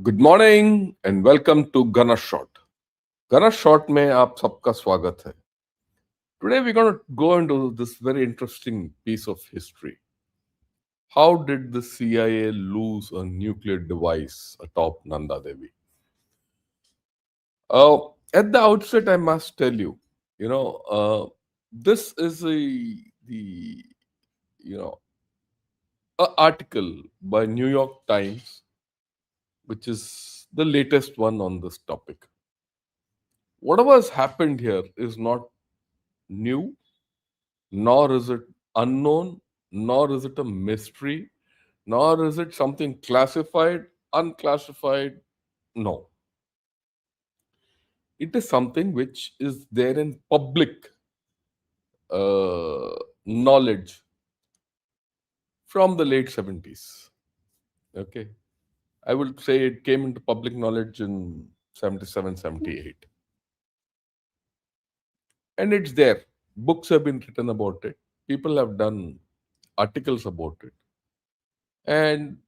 Good morning and welcome to gonna shot. Gonna shot में आप सबका स्वागत है। Today we gonna go into this very interesting piece of history. How did the CIA lose a nuclear device atop Nanda Devi? At the outset, I must tell you, this is the you know a article by New York Times, which is the latest one on this topic. Whatever has happened here is not new, nor is it unknown, nor is it a mystery, nor is it something classified, unclassified. No. It is something which is there in public knowledge from the late 70s. Okay. I will say it came into public knowledge in 77, 78. And it's there. Books have been written about it. People have done articles about it. And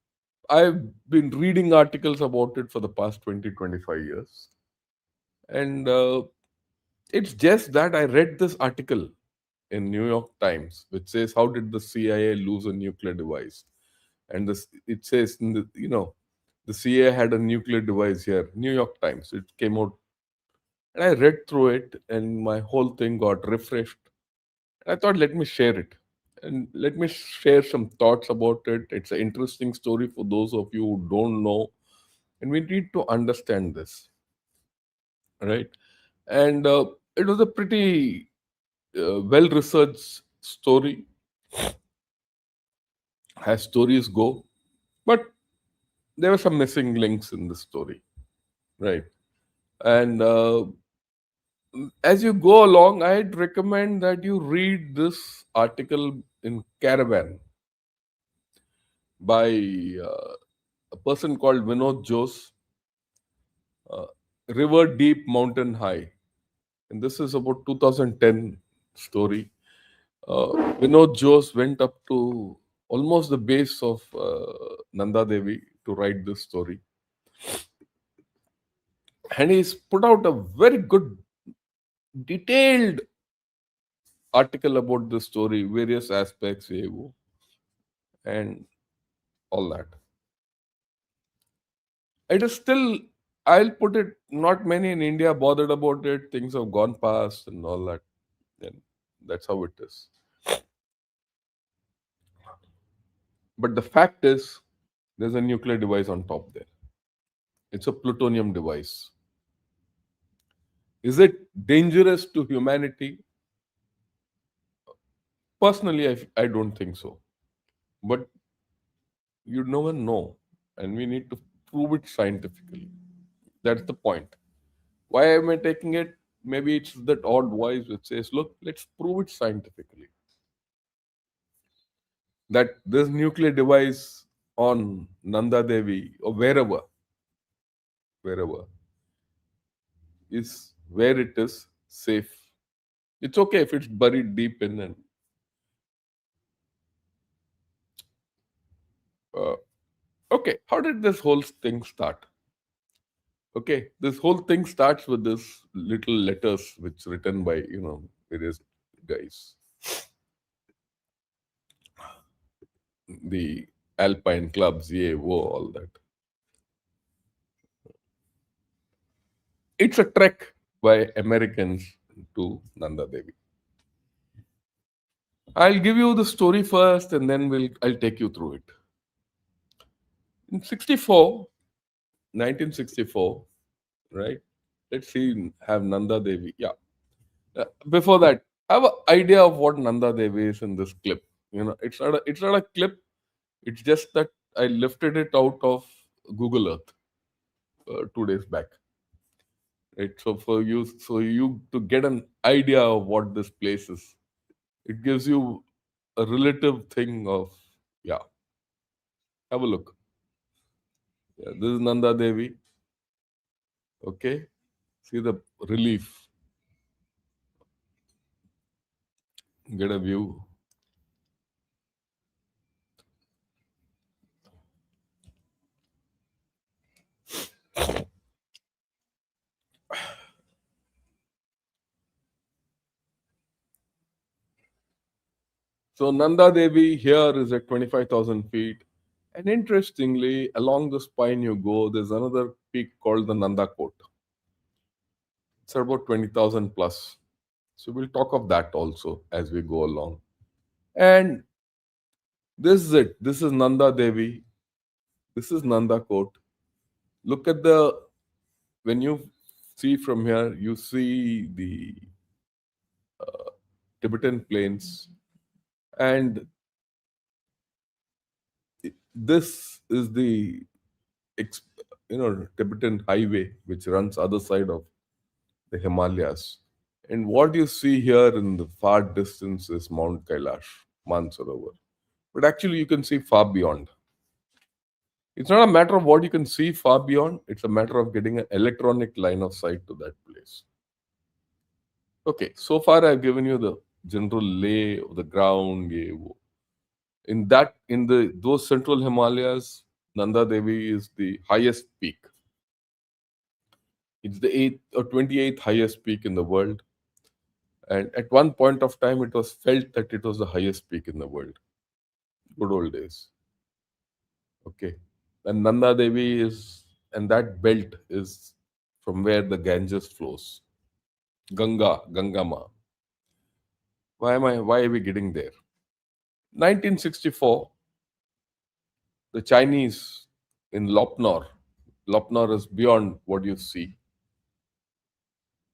I've been reading articles about it for the past 20, 25 years. And it's just that I read this article in New York Times, which says, how did the CIA lose a nuclear device? And this, it says, the CIA had a nuclear device here, New York Times. It came out. And I read through it, and my whole thing got refreshed. And I thought, let me share it. And let me share some thoughts about it. It's an interesting story for those of you who don't know, and we need to understand this, right? And it was a pretty well researched story, as stories go, but there were some missing links in the story, right? And as you go along, I'd recommend that you read this article in Caravan by a person called Vinod Jose, uh, River Deep, Mountain High. And this is about 2010 story. Vinod Jose went up to almost the base of Nanda Devi to write this story. And he's put out a very good, detailed article about the story, various aspects, and all that. It is still, I'll put it, not many in India bothered about it. Things have gone past and all that. And that's how it is. But the fact is, there's a nuclear device on top there. It's a plutonium device. Is it dangerous to humanity? Personally, I don't think so. But you never know. And we need to prove it scientifically. That's the point. Why am I taking it? Maybe it's that odd voice which says, look, let's prove it scientifically. That this nuclear device on Nanda Devi or wherever, is where it is safe. It's okay if it's buried deep in. And uh, okay, how did this whole thing start? Okay, this whole thing starts with this little letters which written by various guys, the Alpine clubs, all that. It's a trek by Americans to Nanda Devi. I'll give you the story first, and then I'll take you through it. In 1964, right? Let's see, have Nanda Devi. Yeah. Before that, I have an idea of what Nanda Devi is in this clip. It's not a clip. It's just that I lifted it out of Google Earth 2 days back. Right. So you to get an idea of what this place is, it gives you a relative thing of, yeah. Have a look. Yeah, this is Nanda Devi. Okay. See the relief. Get a view. So Nanda Devi here is at 25,000 feet. And interestingly, along the spine you go, there's another peak called the Nanda Kot. It's about 20,000 plus. So we'll talk of that also as we go along. And this is it. This is Nanda Devi. This is Nanda Kot. Look at when you see from here, you see the Tibetan plains. And this is the ex- Tibetan highway which runs other side of the Himalayas. And what you see here in the far distance is Mount Kailash, Mansarovar. But actually, you can see far beyond. It's not a matter of what you can see far beyond, it's a matter of getting an electronic line of sight to that place. Okay, so far I've given you the general lay of the ground. In the those central Himalayas, Nanda Devi is the highest peak. It's the 28th highest peak in the world. And at one point of time, it was felt that it was the highest peak in the world. Good old days. Okay. And Nanda Devi and that belt is from where the Ganges flows. Ganga Ma. Why are we getting there? 1964, the Chinese in Lopnor is beyond what you see,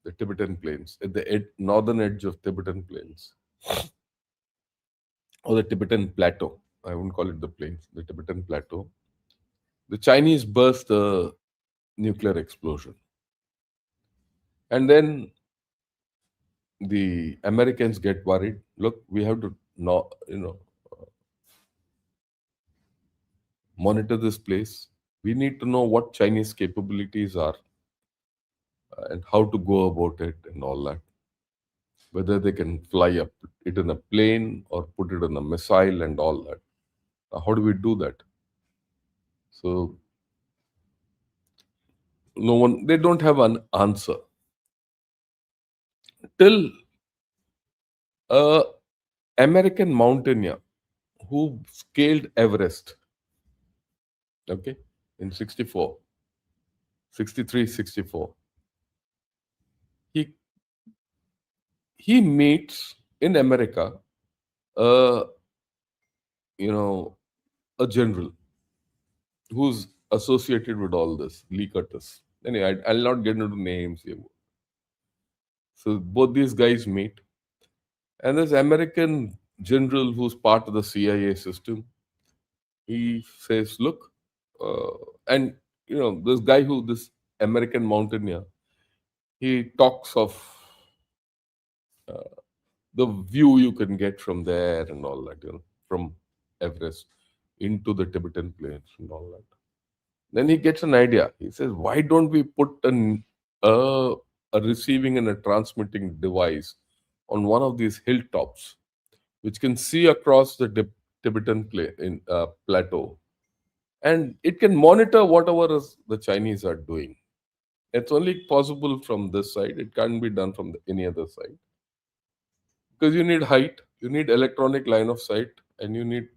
the Tibetan plains, at the northern edge of Tibetan plains, or the Tibetan plateau. I wouldn't call it the plains, the Tibetan plateau. The Chinese burst a nuclear explosion. And then the Americans get worried. Look, we have to monitor this place. We need to know what Chinese capabilities are and how to go about it and all that. Whether they can fly up it in a plane or put it in a missile and all that. How do we do that? So they don't have an answer till a American mountaineer who scaled Everest, okay, in 64, 63, 64. He he meets in America, uh, you know, a general who's associated with all this, Lee Curtis. Anyway, I'll not get into names here. So both these guys meet, and this American general who's part of the CIA system, he says, "Look," uh, and this American mountaineer, he talks of the view you can get from there and all that, from Everest into the Tibetan plains and all that. Then he gets an idea. He says, "Why don't we put a receiving and a transmitting device on one of these hilltops, which can see across the Tibetan plateau, and it can monitor whatever the Chinese are doing. It's only possible from this side. It can't be done from any other side because you need height, you need electronic line of sight, and you need."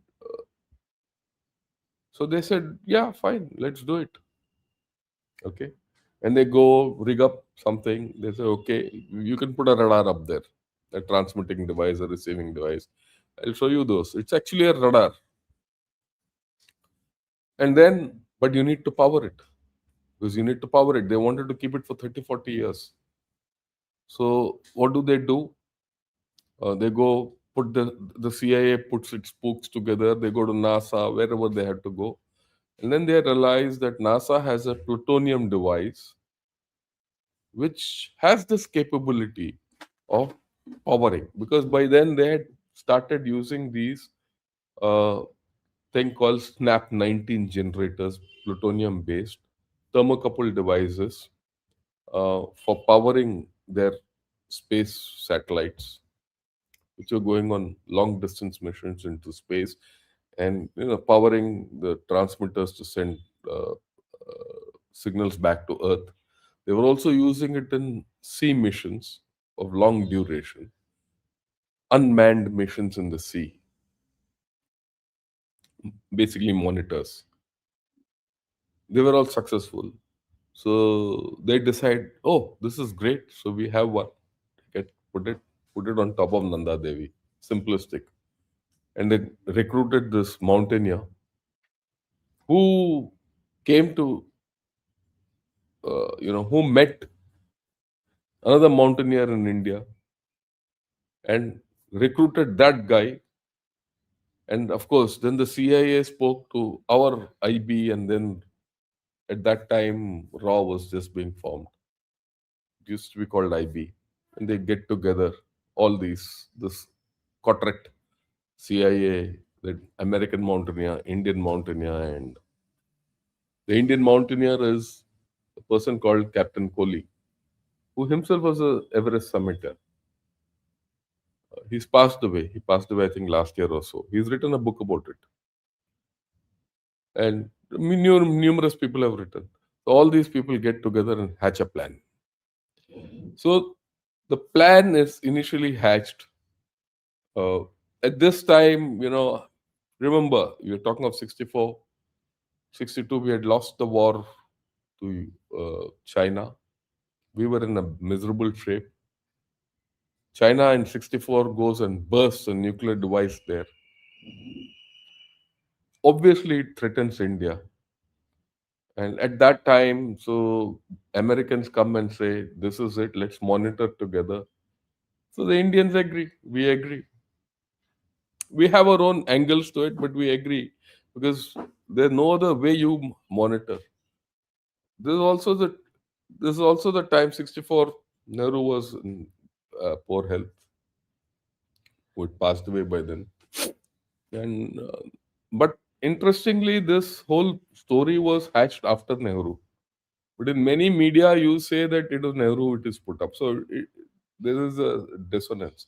So they said, "Yeah, fine, let's do it." Okay. And they go rig up something. They say, "Okay, you can put a radar up there, a transmitting device, a receiving device. I'll show you those." It's actually a radar. And then, but you need to power it because you need to power it. They wanted to keep it for 30, 40 years. So what do? They go put the CIA puts its spooks together. They go to NASA, wherever they had to go. And then they realize that NASA has a plutonium device which has this capability of powering, because by then they had started using these uh, thing called snap 19 generators, plutonium based thermocouple devices, for powering their space satellites which are going on long distance missions into space, and powering the transmitters to send signals back to Earth. They were also using it in sea missions of long duration, unmanned missions in the sea. basically monitors. They were all successful. So they decide, oh, this is great. So we have one. Get put it on top of Nanda Devi. Simplistic. And they recruited this mountaineer who came to, who met another mountaineer in India and recruited that guy. And of course, then the CIA spoke to our IB, and then at that time, RAW was just being formed. It used to be called IB. And they get together, all this contract, CIA, the American mountaineer, Indian mountaineer, and the Indian mountaineer is a person called Captain Kohli, who himself was a Everest summiter. He's passed away. He passed away, I think, last year or so. He's written a book about it, and numerous people have written. So all these people get together and hatch a plan. So the plan is initially hatched. Uh, at this time, remember, you're talking of 64, 62, we had lost the war to China. We were in a miserable shape. China in 64 goes and bursts a nuclear device there. Obviously, it threatens India. And at that time, so Americans come and say, this is it, let's monitor together. So the Indians agree. We agree. We have our own angles to it, but we agree because there's no other way you monitor. This is also the this is also the time 64 Nehru was in poor health, who had passed away by then. And but interestingly, this whole story was hatched after Nehru. But in many media, you say that it was Nehru it is put up. So there is a dissonance.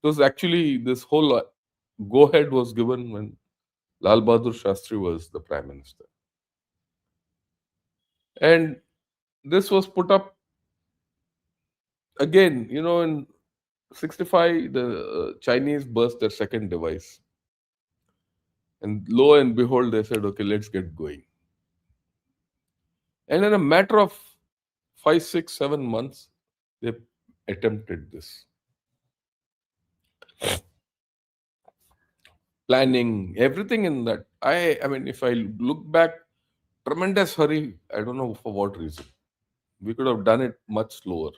It was actually this whole go ahead was given when Lal Bahadur Shastri was the prime minister, and this was put up again. In 65, the Chinese burst their second device, and lo and behold, they said, "Okay, let's get going." And in a matter of 5, 6, 7 months, they attempted this planning, everything in that. I mean, if I look back, tremendous hurry. I don't know for what reason. We could have done it much slower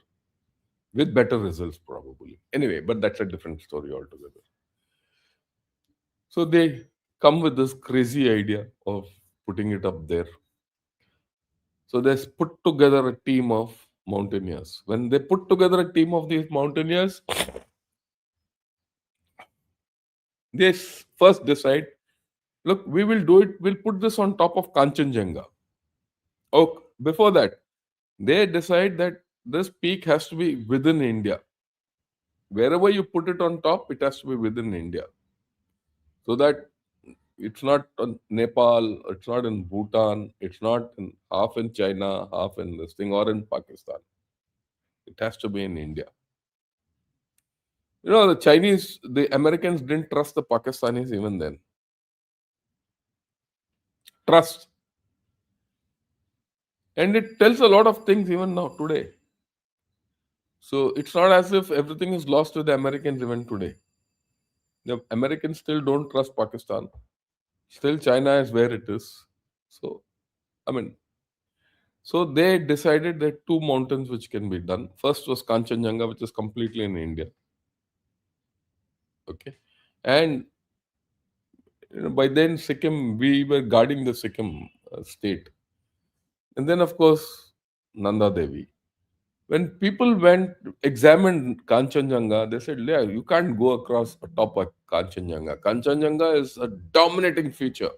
with better results, probably. Anyway, but that's a different story altogether. So they come with this crazy idea of putting it up there. So they put together a team of mountaineers. When they put together a team of these mountaineers, they first decide, look, we will do it. We'll put this on top of Kanchenjunga. Oh, before that, they decide that this peak has to be within India. Wherever you put it on top, it has to be within India. So that it's not in Nepal, it's not in Bhutan, it's not in half in China, half in this thing, or in Pakistan. It has to be in India. The Americans didn't trust the Pakistanis even then. Trust. And it tells a lot of things even now, today. So it's not as if everything is lost to the Americans even today. The Americans still don't trust Pakistan. Still, China is where it is. So, I mean, so they decided that two mountains which can be done. First was Kanchenjunga, which is completely in India. Okay. And by then, Sikkim, we were guarding the Sikkim state. And then, of course, Nanda Devi. When people went examined Kanchenjunga, they said, yeah, you can't go across the top of Kanchenjunga. Kanchenjunga is a dominating feature.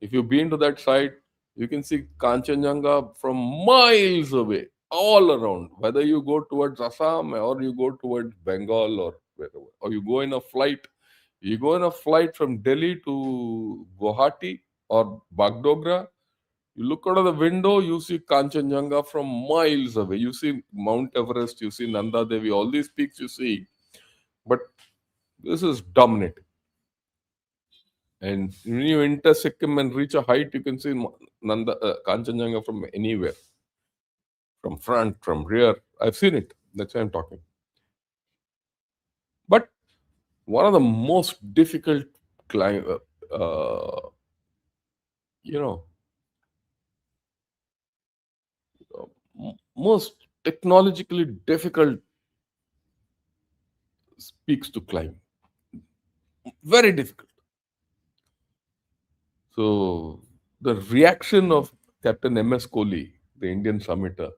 If you've been to that site, you can see Kanchenjunga from miles away, all around. Whether you go towards Assam or you go towards Bengal or wherever, or you go in a flight from Delhi to Guwahati or Bagdogra. You look out of the window, you see Kanchenjunga from miles away. You see Mount Everest, you see Nanda Devi, all these peaks you see. But this is dominating. And when you enter Sikkim and reach a height, you can see Kanchenjunga from anywhere, from front, from rear. I've seen it. That's why I'm talking. But one of the most difficult climb, you know, most technologically difficult peaks to climb. Very difficult. So the reaction of Captain M.S. Kohli, the Indian summiter,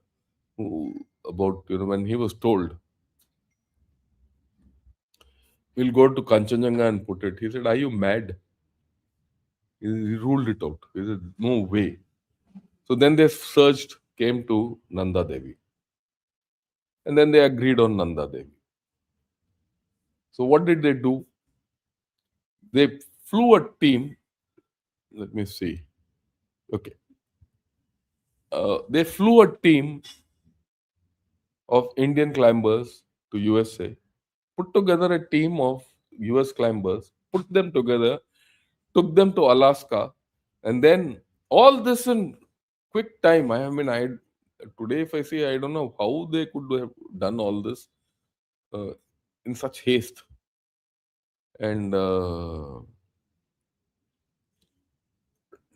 who about when he was told we'll go to Kanchenjunga and put it, he said, "Are you mad?" He ruled it out. He said, "No way." So then they searched, came to Nanda Devi, and then they agreed on Nanda Devi. So what did they do? They flew a team. Let me see. Okay, they flew a team of Indian climbers to USA, put together a team of US climbers, put them together, took them to Alaska, and then all this in quick time. I mean, I today if I see, I don't know how they could have done all this uh, in such haste, and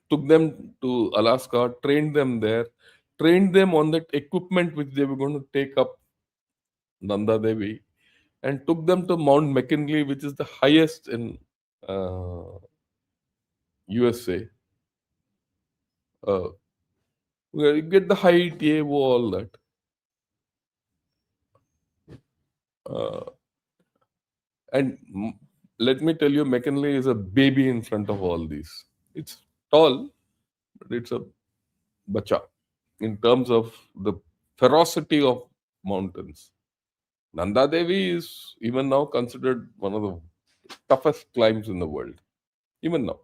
took them to Alaska, trained them there, trained them on that equipment which they were going to take up Nanda Devi, and took them to Mount McKinley, which is the highest in uh, USA. Uh, where you get the height, yeah, all that. Uh, and let me tell you, McKinley is a baby in front of all these. It's tall, but it's a bacha in terms of the ferocity of mountains. Nanda Devi is even now considered one of the toughest climbs in the world. Even now,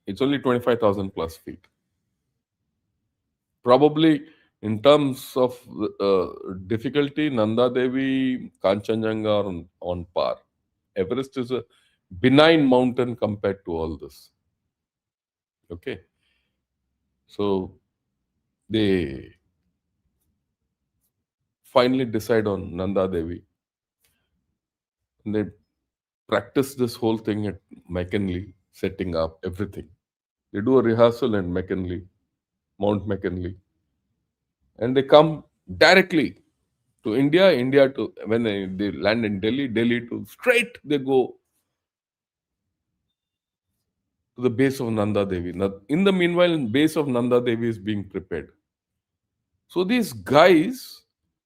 it's only 25,000 plus feet. Probably in terms of difficulty, Nanda Devi, Kanchenjunga are on par. Everest is a benign mountain compared to all this. Okay, so they finally decide on Nanda Devi. And they practice this whole thing at McKinley, setting up everything. They do a rehearsal in McKinley, Mount McKinley, and they come directly to India. India to when they land in Delhi, Delhi to straight they go to the base of Nanda Devi. Now, in the meanwhile, base of Nanda Devi is being prepared. So these guys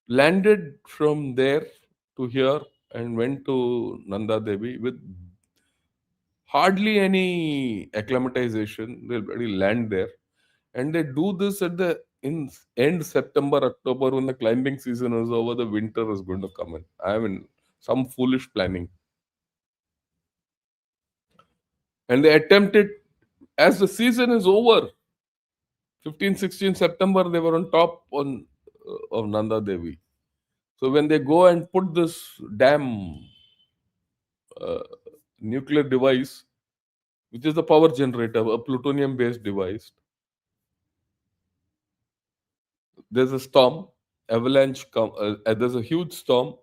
landed from there to here and went to Nanda Devi with hardly any acclimatization. They'll already land there, and they do this at the in end September, October when the climbing season is over. The winter is going to come in. I mean, some foolish planning, and they attempted as the season is over. 15, 16 September, they were on top of Nanda Devi. So when they go and put this damn uh, nuclear device, which is the power generator, a plutonium-based device, there's a storm, avalanche. There's a huge storm.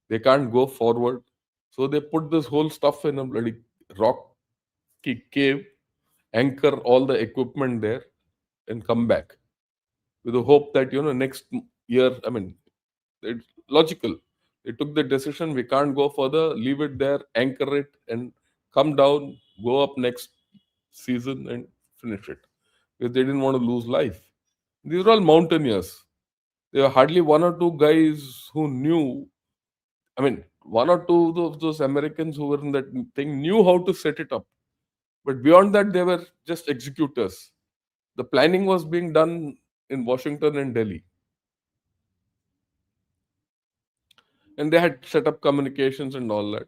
They can't go forward, so they put this whole stuff in a bloody rocky cave, anchor all the equipment there, and come back with the hope that next year. I mean, it's logical. They took the decision, we can't go further, leave it there, anchor it, and come down, go up next season and finish it. Because they didn't want to lose life. These are all mountaineers. There were hardly one or two guys who knew. I mean, one or two of those Americans who were in that thing knew how to set it up. But beyond that, they were just executors. The planning was being done in Washington and Delhi. And they had set up communications and all that.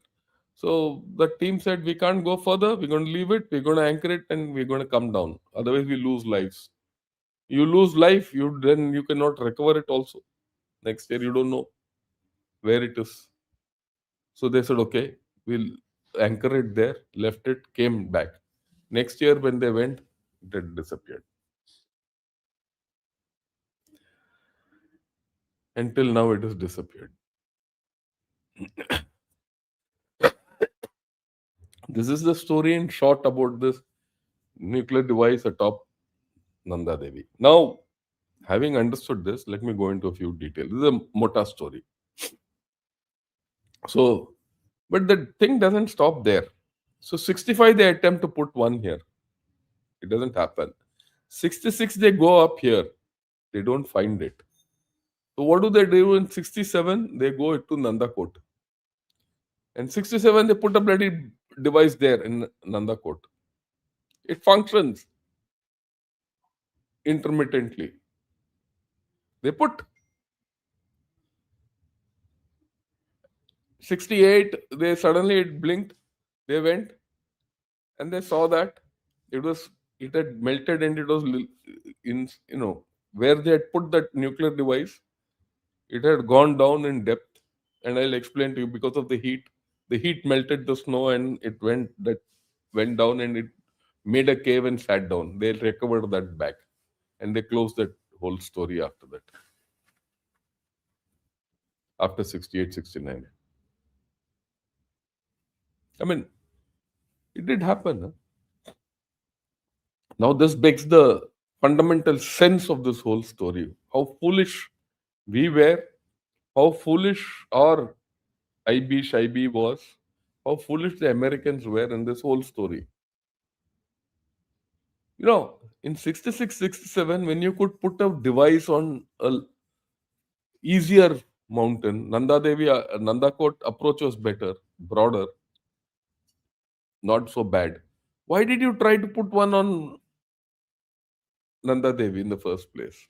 So the team said, we can't go further. We're going to leave it. We're going to anchor it, and we're going to come down. Otherwise, we lose lives. You lose life, you cannot recover it. Also, next year you don't know where it is. So they said, okay, we'll anchor it there, left it, came back. Next year when they went, it had disappeared. Until now, it has disappeared. This is the story in short about this nuclear device atop Nanda Devi. Now, having understood this, let me go into a few details. This is a Mota story. So, but the thing doesn't stop there. So, 65, they attempt to put one here. It doesn't happen. 66, they go up here. They don't find it. So, what do they do in 67? They go to Nanda Kot. And 67, they put a bloody device there in Nanda Kot. It functions intermittently. They put 68, they suddenly it blinked, they went and they saw that it was it had melted and it was in where they had put that nuclear device, it had gone down in depth. And I'll explain to you, because of the heat melted the snow and it went down and it made a cave and sat down. They recovered that back and they closed that whole story after that. After 68, 69. I mean, it did happen. Huh? Now, this begs the fundamental sense of this whole story. How foolish we were, how foolish our IB Shaibi was, how foolish the Americans were in this whole story. In 66, 67, when you could put a device on a easier mountain, Nanda Devi, Nanda Kot approach was better, broader, not so bad. Why did you try to put one on Nanda Devi in the first place?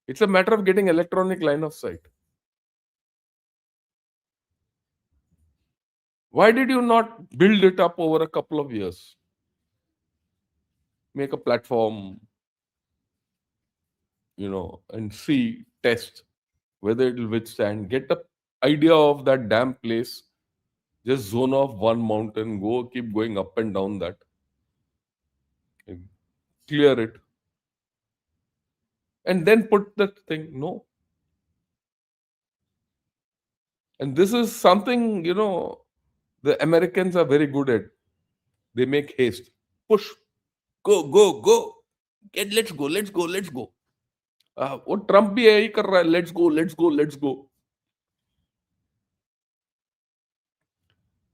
It's a matter of getting electronic line of sight. Why did you not build it up over a couple of years? Make a platform, and see, test whether it will withstand. Get the idea of that damn place. Just zone off one mountain, keep going up and down that. And clear it. And then put that thing. No. And this is something, the Americans are very good at. They make haste. Push. Go, go, go. Let's go, let's go, let's go. वो Trump भी यही कर रहा है, let's go let's go let's go.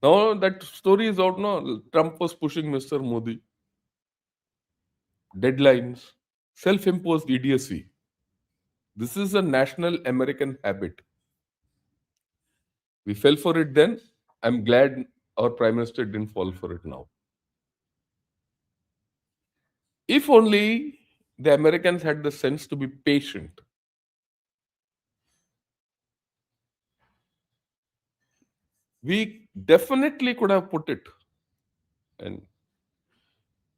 Now that story is out now. Trump was pushing Mr. Modi. Deadlines, self-imposed idiocy. This is a national American habit. We fell for it then. I'm glad our Prime Minister didn't fall for it now. If only the Americans had the sense to be patient. We definitely could have put it. And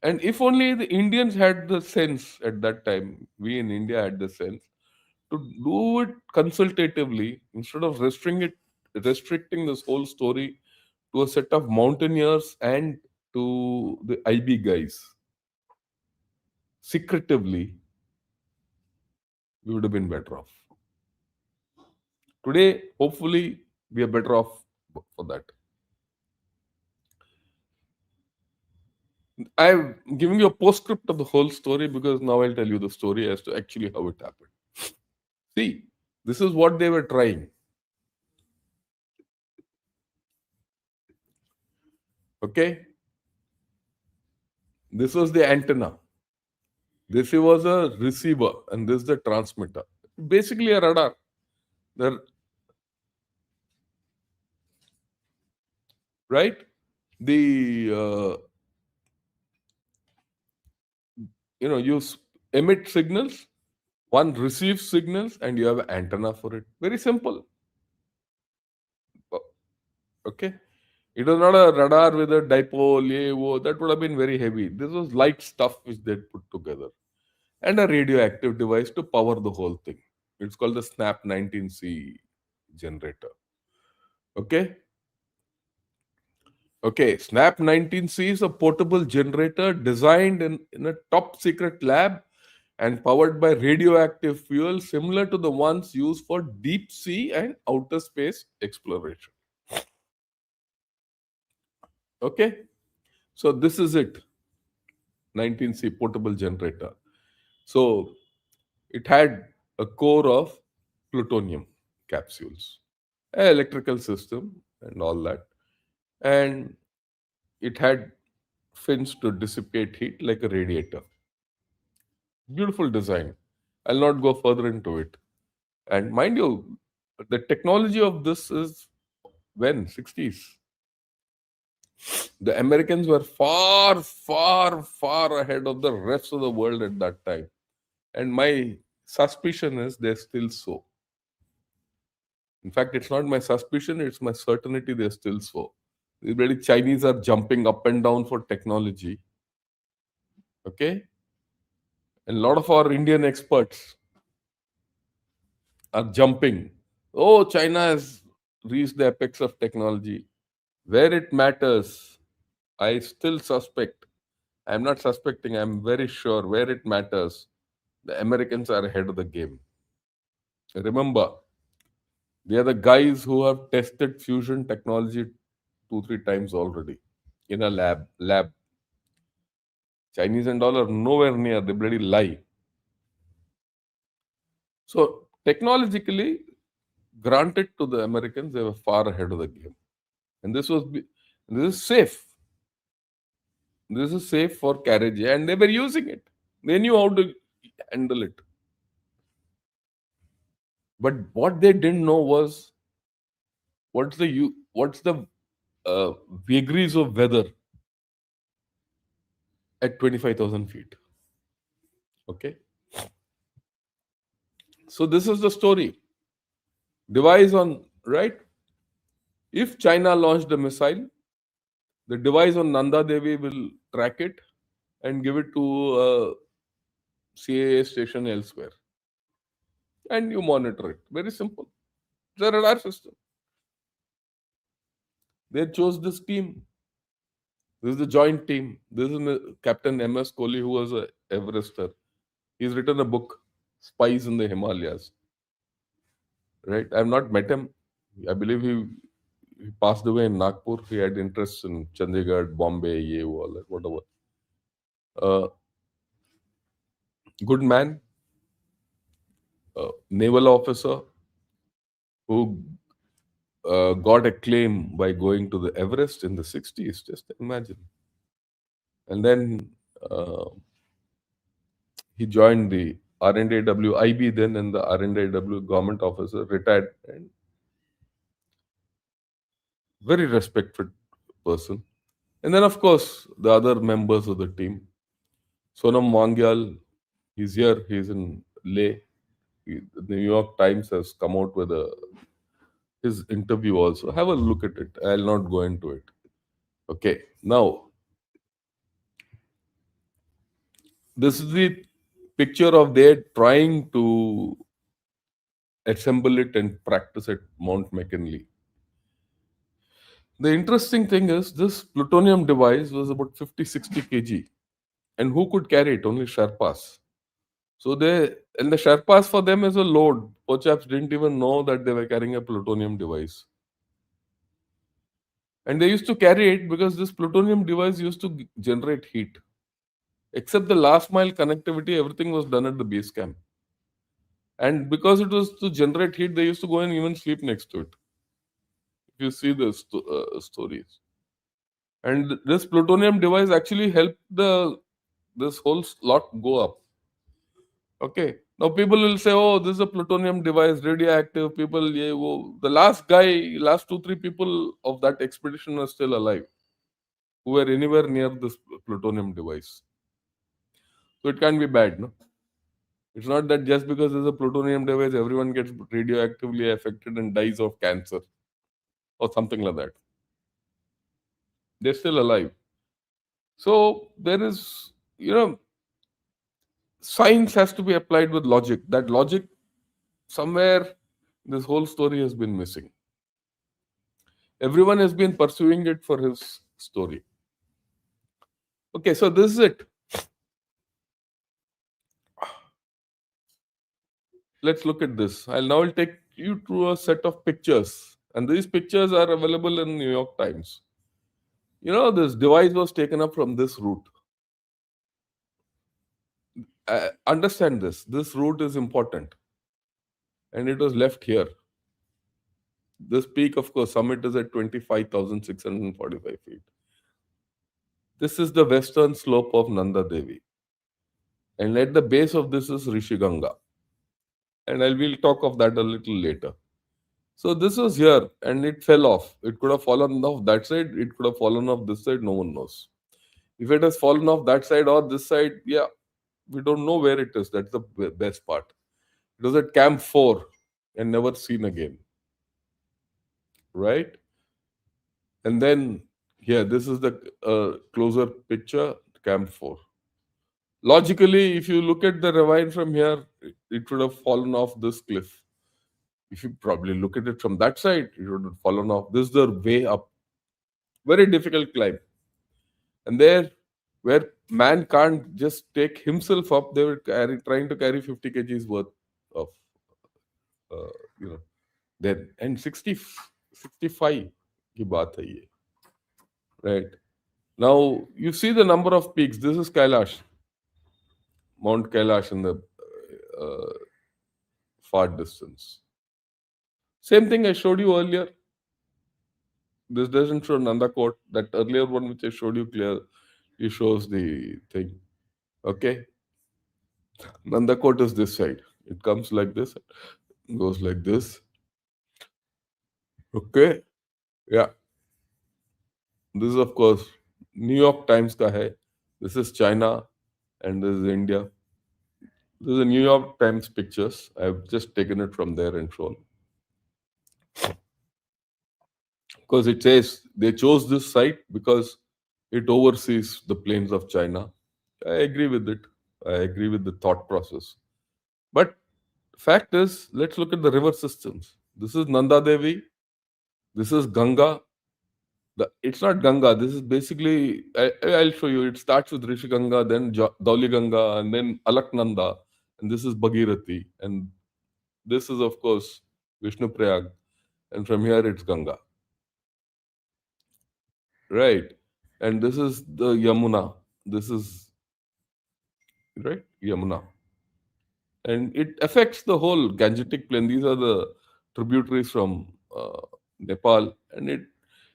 if only the Indians had the sense at that time, we in India had the sense to do it consultatively instead of restricting this whole story to a set of mountaineers and to the IB guys. Secretively, we would have been better off. Today, hopefully, we are better off for that. I'm giving you a postscript of the whole story because now I'll tell you the story as to actually how it happened. See, this is what they were trying. Okay? This was the antenna. This was a receiver, and this is the transmitter. Basically, a radar. Right? You emit signals, one receives signals, and you have an antenna for it. Very simple. Okay? It was not a radar with a dipole, that would have been very heavy. This was light stuff which they put together. And a radioactive device to power the whole thing. It's called the SNAP 19C generator. Okay? Okay, Snap 19C is a portable generator designed in a top secret lab and powered by radioactive fuel similar to the ones used for deep sea and outer space exploration. Okay, so this is it, 19C portable generator. So it had a core of plutonium capsules, an electrical system, and all that. And it had fins to dissipate heat like a radiator. Beautiful design. I'll not go further into it. And mind you, the technology of this is when? 60s. The Americans were far, far, far ahead of the rest of the world at that time. And my suspicion is they're still so. In fact, it's not my suspicion, it's my certainty they're still so. The really Chinese are jumping up and down for technology. Okay? And a lot of our Indian experts are jumping. Oh, China has reached the apex of technology. Where it matters, I still suspect. I'm not suspecting, I'm very sure where it matters, the Americans are ahead of the game. Remember, they are the guys who have tested fusion technology 2, 3 times already in a lab. Chinese and all are nowhere near, they bloody lie. So technologically, granted to the Americans, they were far ahead of the game. And this is safe. This is safe for carriage, and they were using it. They knew how to handle it. But what they didn't know was what's the vagaries of weather at 25,000 feet. Okay, so this is the story. Device on right. If China launched a missile, the device on Nanda Devi will track it and give it to a CAA station elsewhere, and you monitor it. Very simple. It's a radar system. They chose this team. This is the joint team. This is Captain M.S. Kohli, who was a Everester. He's written a book, Spies in the Himalayas. Right? I've not met him. I believe he passed away in Nagpur. He had interests in Chandigarh, Bombay, Yeo, all that, whatever. Uh, Good man, naval officer who got acclaim by going to the Everest in the 60s. Just imagine. And then he joined the RNAW IB then, and the RNAW government officer, retired, and very respected person. And then, of course, the other members of the team. Sonam Wangyal, he's here, he's in Leh. The New York Times has come out with his interview also. Have a look at it. I'll not go into it. Okay, now, this is the picture of they trying to assemble it and practice at Mount McKinley. The interesting thing is this plutonium device was about 50-60 kg. And who could carry it? Only Sherpas. So and the Sherpas for them is a load. Pochaps didn't even know that they were carrying a plutonium device. And they used to carry it because this plutonium device used to generate heat. Except the last mile connectivity, everything was done at the base camp. And because it was to generate heat, they used to go and even sleep next to it. If you see the stories. And this plutonium device actually helped this whole lot go up. Okay. Now people will say, "Oh, this is a plutonium device, radioactive." People, yeah, the last 2, 3 people of that expedition are still alive, who were anywhere near this plutonium device. So it can be bad, no? It's not that just because there's a plutonium device, everyone gets radioactively affected and dies of cancer or something like that. They're still alive. So there is, science has to be applied with logic. That logic, somewhere, this whole story has been missing. Everyone has been pursuing it for his story. Okay, so this is it. Let's look at this. I'll now take you through a set of pictures, and these pictures are available in New York Times. This device was taken up from this route. Understand this. This route is important, and it was left here. This peak, of course, summit is at 25,645 feet. This is the western slope of Nanda Devi, and at the base of this is Rishi Ganga, and I will talk of that a little later. So this was here, and it fell off. It could have fallen off that side. It could have fallen off this side. No one knows. If it has fallen off that side or this side, yeah, we don't know where it is. That's the best part. It was at Camp 4 and never seen again, right? And then here, this is the closer picture, Camp 4. Logically, if you look at the ravine from here, it should have fallen off this cliff. If you probably look at it from that side, it would have fallen off. This is the way up. Very difficult climb. And there, where man can't just take himself up, they were trying to carry 50 kgs worth of, uh, you know, then. And 65 ki baat hai ye, right? Now, you see the number of peaks. This is Kailash, Mount Kailash in the uh, far distance. Same thing I showed you earlier. This doesn't show Nanda Kot. That earlier one which I showed you clear, it shows the thing. Okay. Nanda Kot is this side. It comes like this, goes like this. Okay. Yeah. This is of course New York Times ka hai. This is China and this is India. This is a New York Times pictures. I've just taken it from there and shown. Because it says they chose this site because it oversees the plains of China. I agree with it. I agree with the thought process. But fact is, let's look at the river systems. This is Nanda Devi. This is Ganga. It's not Ganga. This is basically, I'll show you. It starts with Rishi Ganga, then Dauli Ganga, and then Alaknanda. And this is Bhagirathi. And this is, of course, Vishnu Prayag. And from here, it's Ganga. Right. And this is the Yamuna. This is, right, Yamuna. And it affects the whole Gangetic plain. These are the tributaries from Nepal. And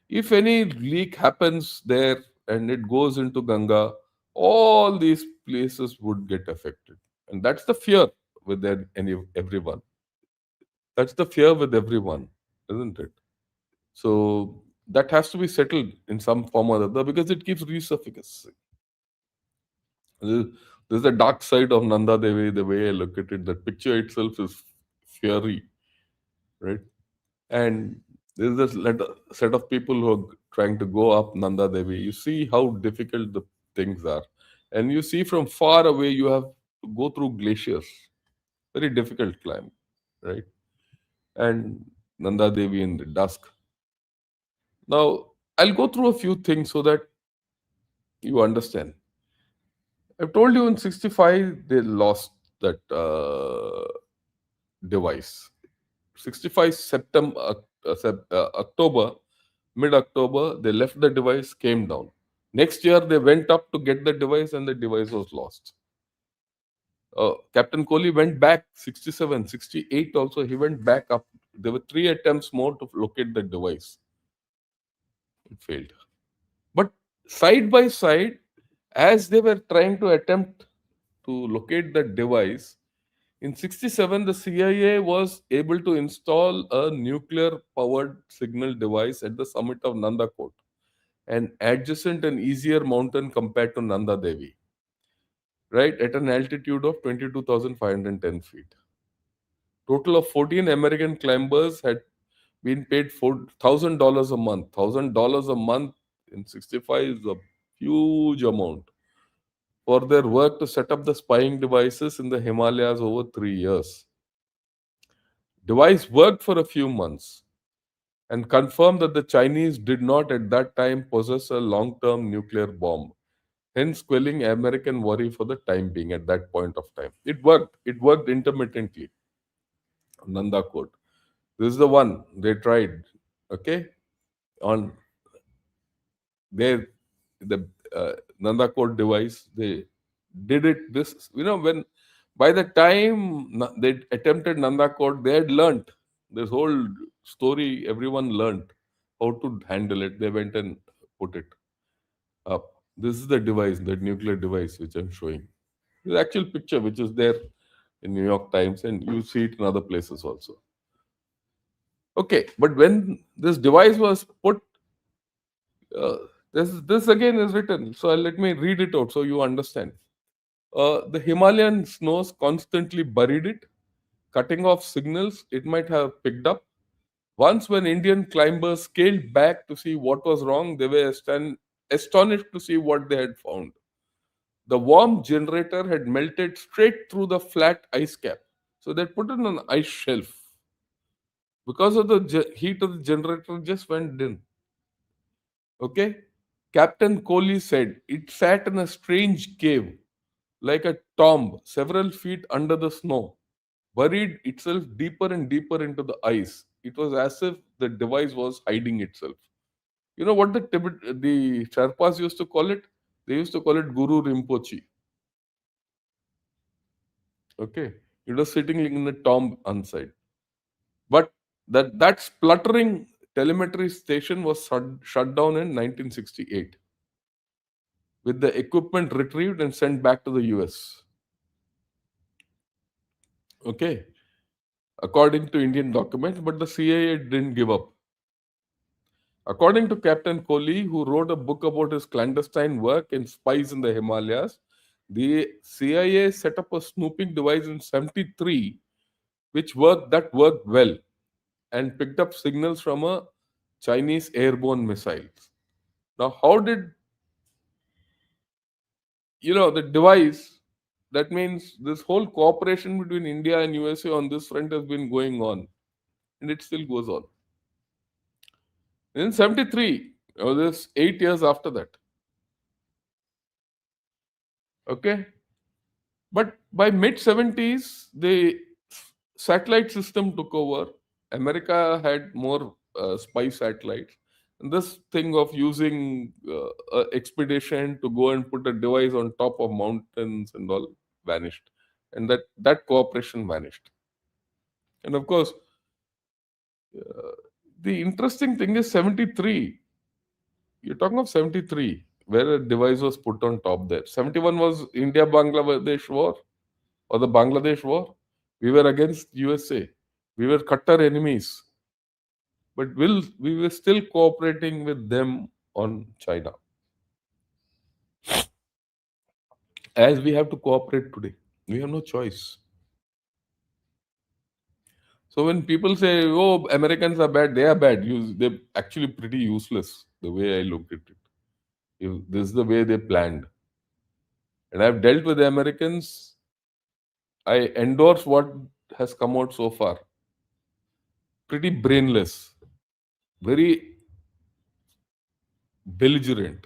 if any leak happens there and it goes into Ganga, all these places would get affected. And that's the fear with everyone. That's the fear with everyone, isn't it? So that has to be settled in some form or other because it keeps resurfacing. There's the dark side of Nanda Devi, the way I look at it. The picture itself is fiery, right? And there's this set of people who are trying to go up Nanda Devi. You see how difficult the things are. And you see from far away, you have to go through glaciers. Very difficult climb, right? And Nanda Devi in the dusk. Now, I'll go through a few things so that you understand. I've told you in 65 they lost that device. 65 September, October, mid-October, they left the device, came down. Next year, they went up to get the device and the device was lost. Captain Kohli went back 67, 68 also, he went back up. There were 3 attempts more to locate the device. It failed. But side by side, as they were trying to attempt to locate the device, in 67, the CIA was able to install a nuclear-powered signal device at the summit of Nanda Kot, an adjacent and easier mountain compared to Nanda Devi, right, at an altitude of 22,510 feet. Total of 14 American climbers had been paid $1,000 a month. $1,000 a month in 65 is a huge amount for their work to set up the spying devices in the Himalayas over 3 years. Device worked for a few months. and confirmed that the Chinese did not at that time possess a long term nuclear bomb, hence quelling American worry for the time being at that point of time. It worked intermittently. Nanda Code. This is the one they tried. Okay, on their the Nanda Code device, they did it. This when by the time they attempted Nanda Code, they had learnt this whole story. Everyone learnt how to handle it. They went and put it up. This is the device, the nuclear device, which I'm showing. The actual picture, which is there in New York Times, and you see it in other places also. Okay, but when this device was put, uh, this again is written. So let me read it out so you understand. The Himalayan snows constantly buried it, cutting off signals it might have picked up. Once, when Indian climbers scaled back to see what was wrong, they were astonished to see what they had found. The warm generator had melted straight through the flat ice cap. So they put it on an ice shelf. Because of the heat of the generator, just went in. Okay? Captain Kohli said it sat in a strange cave, like a tomb, several feet under the snow, buried itself deeper and deeper into the ice. It was as if the device was hiding itself. You know what the Sherpas used to call it? They used to call it Guru Rinpoche. Okay, it was sitting in a tomb inside. But that spluttering telemetry station was shut down in 1968, with the equipment retrieved and sent back to the US. Okay, according to Indian documents, but the CIA didn't give up. According to Captain Kohli, who wrote a book about his clandestine work in spies in the Himalayas, the CIA set up a snooping device in 73 worked well and picked up signals from a Chinese airborne missiles. Now, how did the device? That means this whole cooperation between India and USA on this front has been going on, and it still goes on. In 73, this 8 years after that. Okay, but by mid 70s, the satellite system took over. America had more spy satellites. And this thing of using expedition to go and put a device on top of mountains and all vanished. And that cooperation vanished. And of course, the interesting thing is 73. You're talking of 73, where a device was put on top there. 71 was India Bangladesh war or the Bangladesh war. We were against USA. We were Qatar enemies. But we were still cooperating with them on China. As we have to cooperate today. We have no choice. So when people say, oh, Americans are bad, they are bad. They're actually pretty useless, the way I looked at it. This is the way they planned. And I've dealt with the Americans. I endorse what has come out so far. Pretty brainless, very belligerent.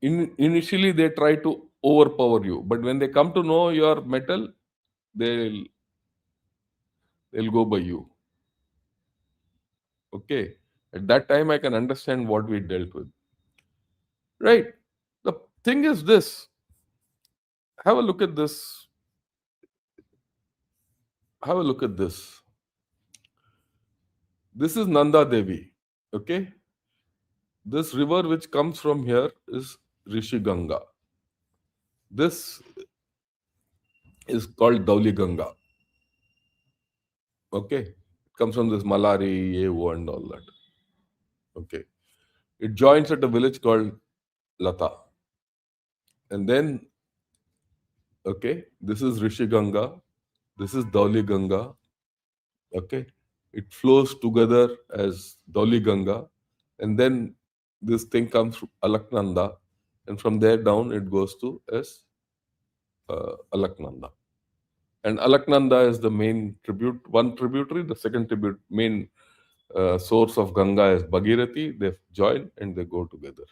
Initially, they try to overpower you, but when they come to know your metal, they'll they'll go by you. Okay, at that time, I can understand what we dealt with. Right. The thing is this. Have a look at this. Have a look at this. This is Nanda Devi. Okay. This river which comes from here is Rishi Ganga. This is called Dauli Ganga. Okay. It comes from this Malari, Yevo, and all that. Okay. It joins at a village called Lata. And then, okay, this is Rishi Ganga. This is Dauli Ganga. Okay. It flows together as Dauli Ganga. And then this thing comes from Alaknanda. And from there down, it goes to as Alaknanda. And Alaknanda is the main tribute, one tributary. The second main source of Ganga is Bhagirathi. They join and they go together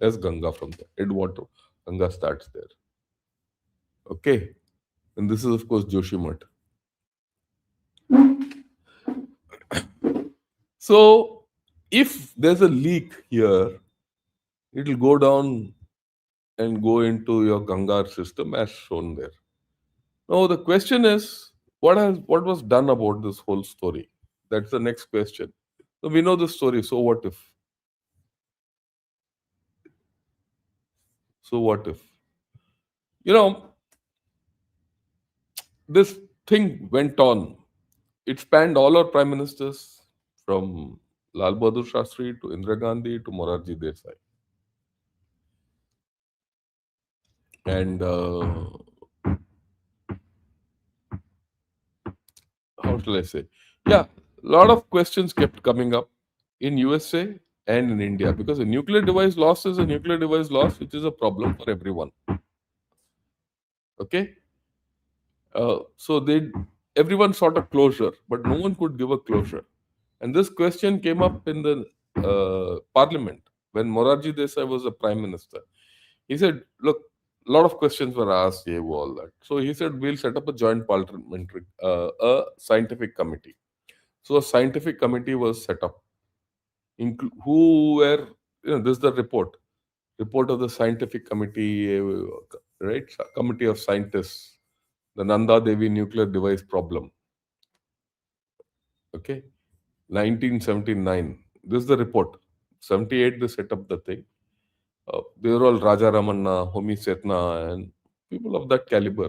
as Ganga from the headwater. Ganga starts there. Okay. And this is, of course, Joshimath. So, if there's a leak here, it will go down and go into your Ganga system as shown there. Now, the question is, what was done about this whole story? That's the next question. So we know the story. So what if? So what if? You know, this thing went on. It spanned all our prime ministers, from Lal Bahadur Shastri to Indira Gandhi to Morarji Desai. And how shall I say? Yeah, a lot of questions kept coming up in USA and in India, because a nuclear device loss is a nuclear device loss, which is a problem for everyone. Okay, so they everyone sought a closure, but no one could give a closure. And this question came up in the parliament when Morarji Desai was the prime minister. He said, "Look, a lot of questions were asked, yeah, all that." So he said, "We'll set up a joint parliamentary, a scientific committee." So a scientific committee was set up, who were, this is the report of the scientific committee, right? Committee of scientists, the Nanda Devi nuclear device problem. Okay, 1979. This is the report. 78, they set up the thing. They were all Raja Ramanna, Homi Setna, and people of that caliber.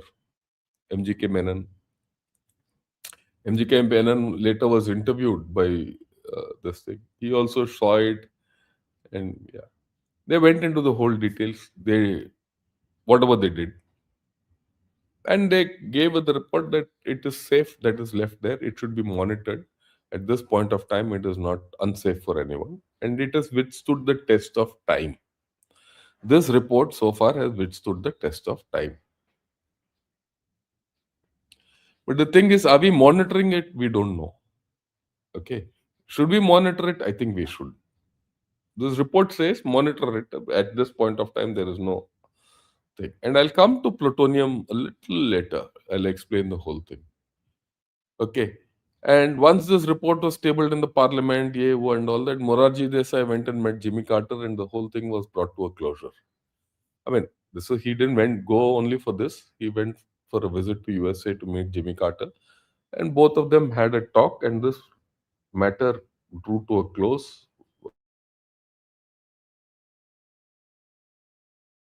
MGK Menon. MGK Menon later was interviewed by this thing. He also saw it, and yeah, they went into the whole details. They whatever they did, and they gave the report that it is safe, that is left there. It should be monitored. At this point of time, it is not unsafe for anyone, and it has withstood the test of time. This report so far has withstood the test of time. But the thing is, are we monitoring it? We don't know. Okay. Should we monitor it? I think we should. This report says monitor it. At this point of time, there is no thing. And I'll come to plutonium a little later. I'll explain the whole thing. Okay. And once this report was tabled in the parliament, yeah, and all that, Morarji Desai went and met Jimmy Carter, and the whole thing was brought to a closure. I mean, this is, he didn't go only for this. He went for a visit to USA to meet Jimmy Carter, and both of them had a talk, and this matter drew to a close.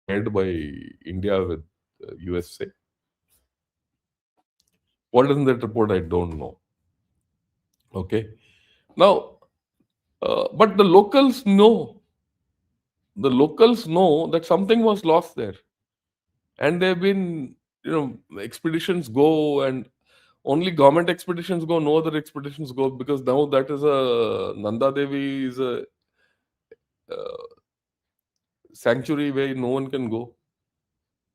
Made by India with USA. What is in that report? I don't know. Okay. Now, but the locals know. The locals know that something was lost there, and they've been, expeditions go, and only government expeditions go. No other expeditions go, because now that is a Nanda Devi is a uh, sanctuary where no one can go.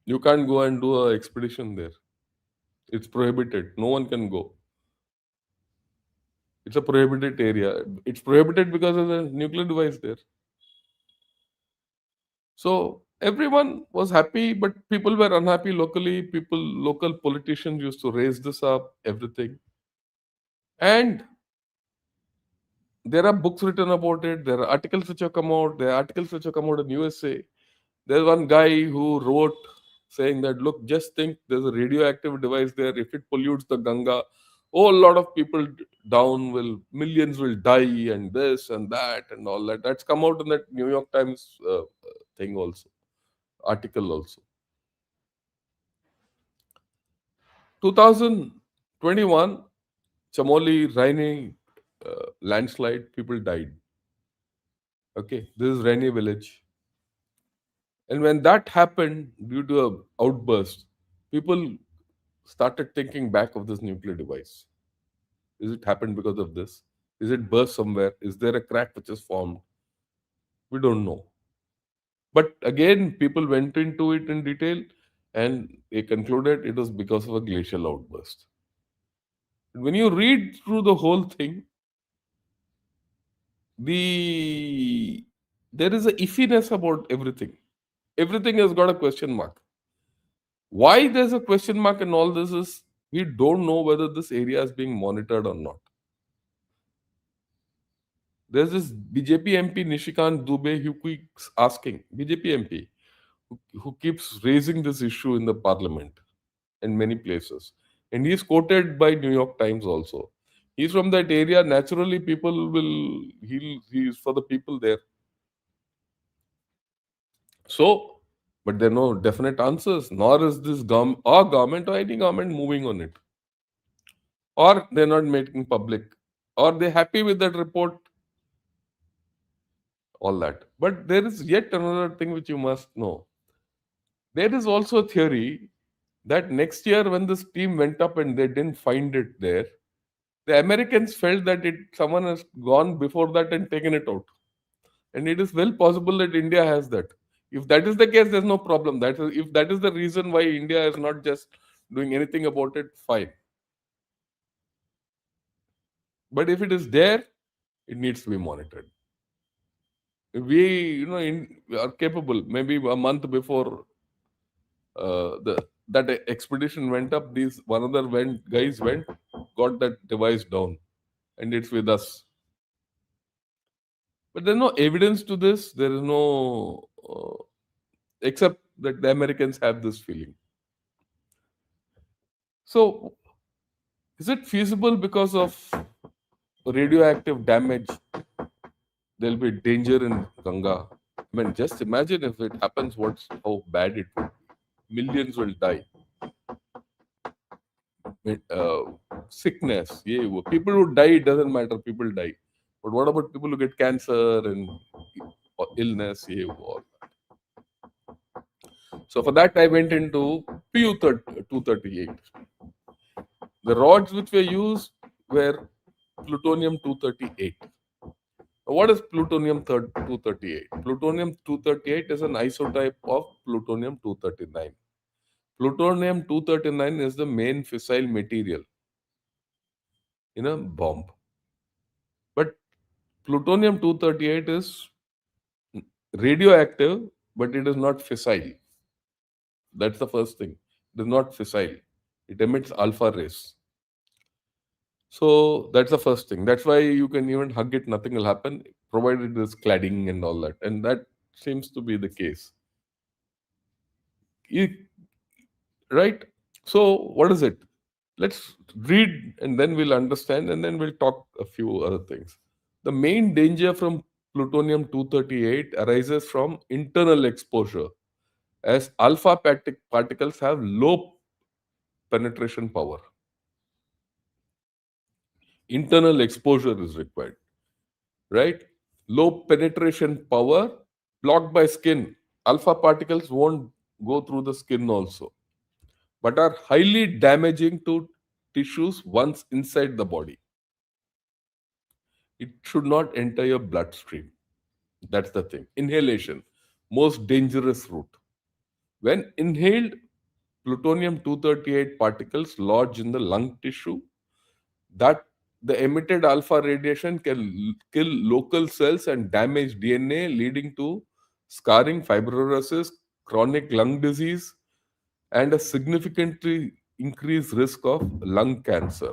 You can't go and do a expedition there. It's prohibited. No one can go. It's a prohibited area. It's prohibited because of the nuclear device there. So everyone was happy, but people were unhappy locally. Local politicians used to raise this up, everything. And there are books written about it. There are articles which have come out. There are articles which have come out in USA. There's one guy who wrote saying that, look, just think there's a radioactive device there. If it pollutes the Ganga, oh, a lot of people millions will die, and this and that and all that. That's come out in that New York Times thing also, article also. 2021, Chamoli, Raini landslide, people died. Okay, this is Raini village. And when that happened due to a outburst, people started thinking back of this nuclear device. Is it happened because of this? Is it burst somewhere? Is there a crack which is formed? We don't know. But again, people went into it in detail, and they concluded it was because of a glacial outburst. When you read through the whole thing, the there is a iffiness about everything. Everything has got a question mark. Why there's a question mark in all this is we don't know whether this area is being monitored or not. There's this BJP MP Nishikant Dubey who keeps asking, BJP MP, who keeps raising this issue in the parliament in many places. And he's quoted by New York Times also. He's from that area. Naturally, people will, he's for the people there. So, but there are no definite answers, nor is this our government or any government moving on it. Or they're not making public. Or they're happy with that report, all that. But there is yet another thing which you must know. There is also a theory that next year when this team went up and they didn't find it there, the Americans felt that someone has gone before that and taken it out. And it is well possible that India has that. If that is the case, there's no problem. If that is the reason why India is not just doing anything about it, fine. But if it is there, it needs to be monitored. We are capable. Maybe a month before the that expedition went up, these one other guys went, got that device down, and it's with us. But there's no evidence to this. There is no, except that the Americans have this feeling. So, is it feasible because of radioactive damage? There'll be danger in Ganga. I mean, just imagine if it happens, how bad it would be. Millions will die. uh, Sickness. Yeah, people who die, it doesn't matter. People die. But what about people who get cancer and illness? Yeah, all. So for that, I went into PU 238. The rods which were used were plutonium 238. What is plutonium 238? Plutonium 238 is an isotype of plutonium 239. Plutonium 239 is the main fissile material in a bomb. But plutonium 238 is radioactive, but it is not fissile. That's the first thing. It is not fissile. It emits alpha rays. So that's the first thing. That's why you can even hug it, nothing will happen, provided there's cladding and all that. And that seems to be the case. Right? So what is it? Let's read and then we'll understand and then we'll talk a few other things. The main danger from plutonium 238 arises from internal exposure, as alpha particles have low penetration power. Internal exposure is required, right? Low penetration power blocked by skin. Alpha particles won't go through the skin also, but are highly damaging to tissues once inside the body. It should not enter your bloodstream. That's the thing. Inhalation, most dangerous route. When inhaled, plutonium 238 particles lodge in the lung tissue. That the emitted alpha radiation can kill local cells and damage DNA, leading to scarring, fibrosis, chronic lung disease, and a significantly increased risk of lung cancer.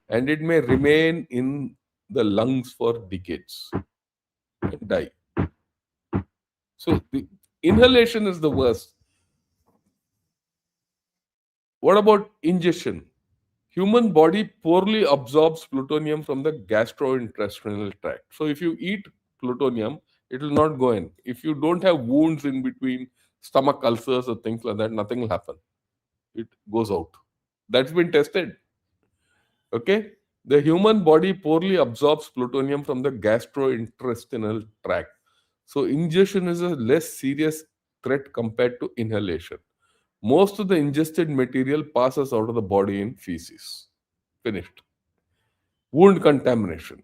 And it may remain in the lungs for decades and die. So the inhalation is the worst. What about ingestion? Human body poorly absorbs plutonium from the gastrointestinal tract. So if you eat plutonium, it will not go in. If you don't have wounds in between, stomach ulcers or things like that, nothing will happen. It goes out. That's been tested. Okay? The human body poorly absorbs plutonium from the gastrointestinal tract. So ingestion is a less serious threat compared to inhalation. Most of the ingested material passes out of the body in feces. Finished. Wound contamination.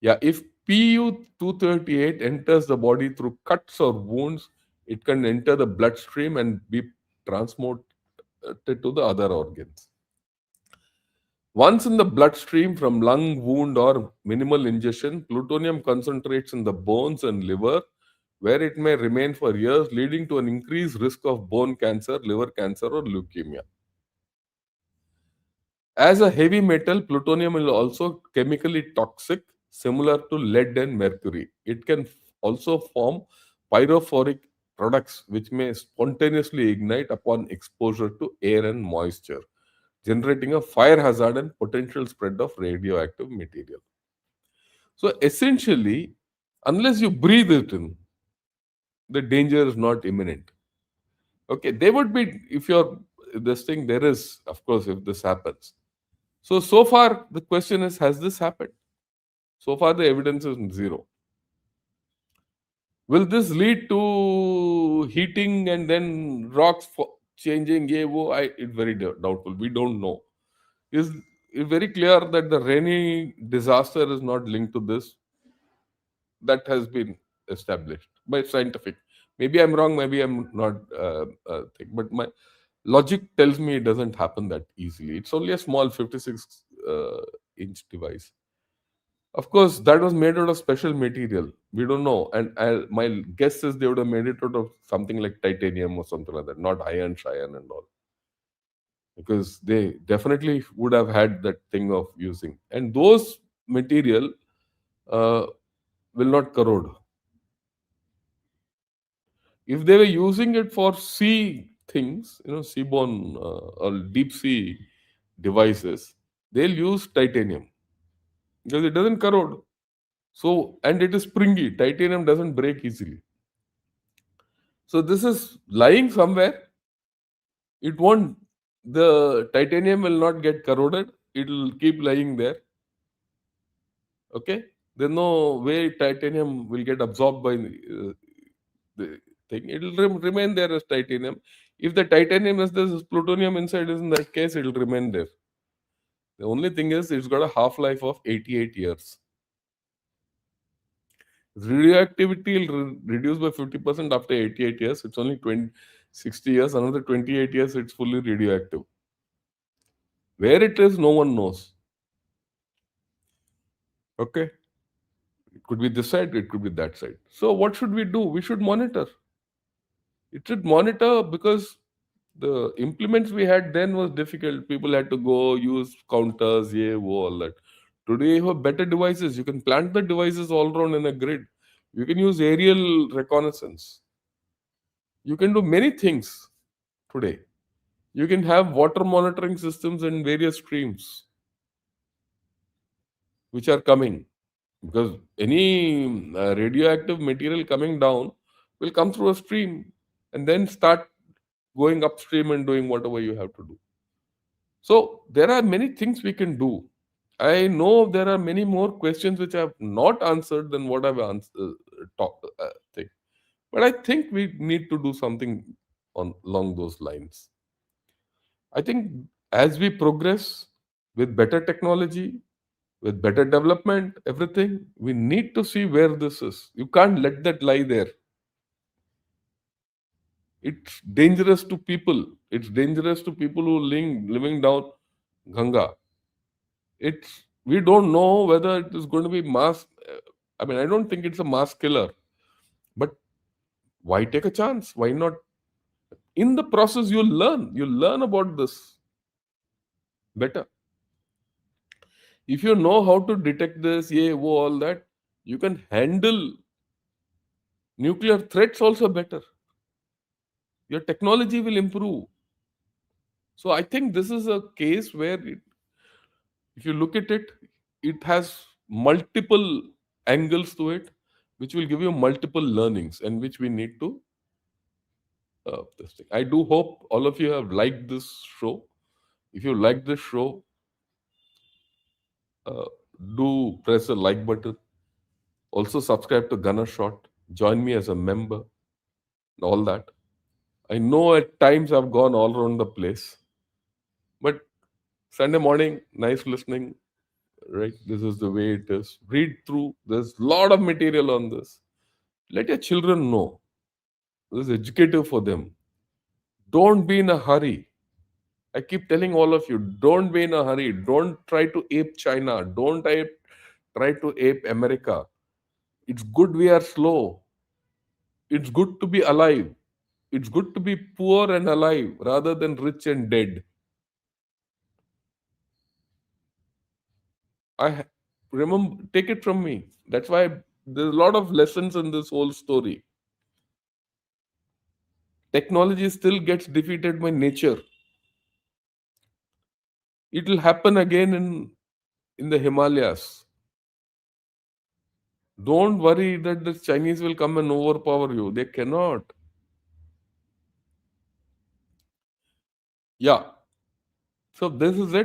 Yeah, if PU 238 enters the body through cuts or wounds, it can enter the bloodstream and be transmitted to the other organs. Once in the bloodstream from lung wound or minimal ingestion, plutonium concentrates in the bones and liver, where it may remain for years, leading to an increased risk of bone cancer, liver cancer, or leukemia. As a heavy metal, plutonium is also chemically toxic, similar to lead and mercury. It can also form pyrophoric products, which may spontaneously ignite upon exposure to air and moisture, generating a fire hazard and potential spread of radioactive material. So essentially, unless you breathe it in, the danger is not imminent. Okay, there would be, if you're this thing, there is, of course, if this happens. So far, the question is, has this happened? So far, the evidence is zero. Will this lead to heating and then rocks changing? Yeah, it's very doubtful. We don't know. It's very clear that the rainy disaster is not linked to this. That has been established by scientific. Maybe I'm wrong. Maybe I'm not. But my logic tells me it doesn't happen that easily. It's only a small 56 inch device. Of course, that was made out of special material. We don't know. And my guess is they would have made it out of something like titanium or something like that, not iron, chyan, and all. Because they definitely would have had that thing of using. And those material uh, will not corrode. If they were using it for sea things, seaborne or deep sea devices, they'll use titanium because it doesn't corrode. So, and it is springy. Titanium doesn't break easily. So this is lying somewhere. It won't. The titanium will not get corroded. It will keep lying there. Okay. There's no way titanium will get absorbed by the thing. It will remain there as titanium. If the titanium is this plutonium inside, is in that case, it will remain there. The only thing is, it's got a half life of 88 years. Radioactivity will reduce by 50% after 88 years. It's only 60 years. Another 28 years, it's fully radioactive. Where it is, no one knows. Okay. It could be this side, it could be that side. So, what should we do? We should monitor. It should monitor because the implements we had then was difficult. People had to go use counters, yeah, all that. Today, you have better devices. You can plant the devices all around in a grid. You can use aerial reconnaissance. You can do many things today. You can have water monitoring systems in various streams which are coming because any radioactive material coming down will come through a stream and then start going upstream and doing whatever you have to do. So there are many things we can do. I know there are many more questions which I have not answered than what I've answered. Thing. But I think we need to do something along those lines. I think as we progress with better technology, with better development, everything, we need to see where this is. You can't let that lie there. It's dangerous to people. It's dangerous to people who living down Ganga. We don't know whether it is going to be mass. I mean, I don't think it's a mass killer. But why take a chance? Why not? In the process, you'll learn. You'll learn about this better. If you know how to detect this, yeah, all that, you can handle nuclear threats also better. Your technology will improve. So I think this is a case where, if you look at it, it has multiple angles to it, which will give you multiple learnings and which we need to. This thing. I do hope all of you have liked this show. If you like this show, uh, do press the like button. Also subscribe to Gunner Shot. Join me as a member. All that. I know at times I've gone all around the place, but Sunday morning, nice listening. Right, this is the way it is. Read through. There's a lot of material on this. Let your children know. This is educative for them. Don't be in a hurry. I keep telling all of you, don't be in a hurry. Don't try to ape China. Don't try to ape America. It's good we are slow. It's good to be alive. It's good to be poor and alive rather than rich and dead. I ha- Remember, take it from me. That's why there's a lot of lessons in this whole story. Technology still gets defeated by nature. It will happen again in the Himalayas. Don't worry that the Chinese will come and overpower you. They cannot. Yeah. So this is it.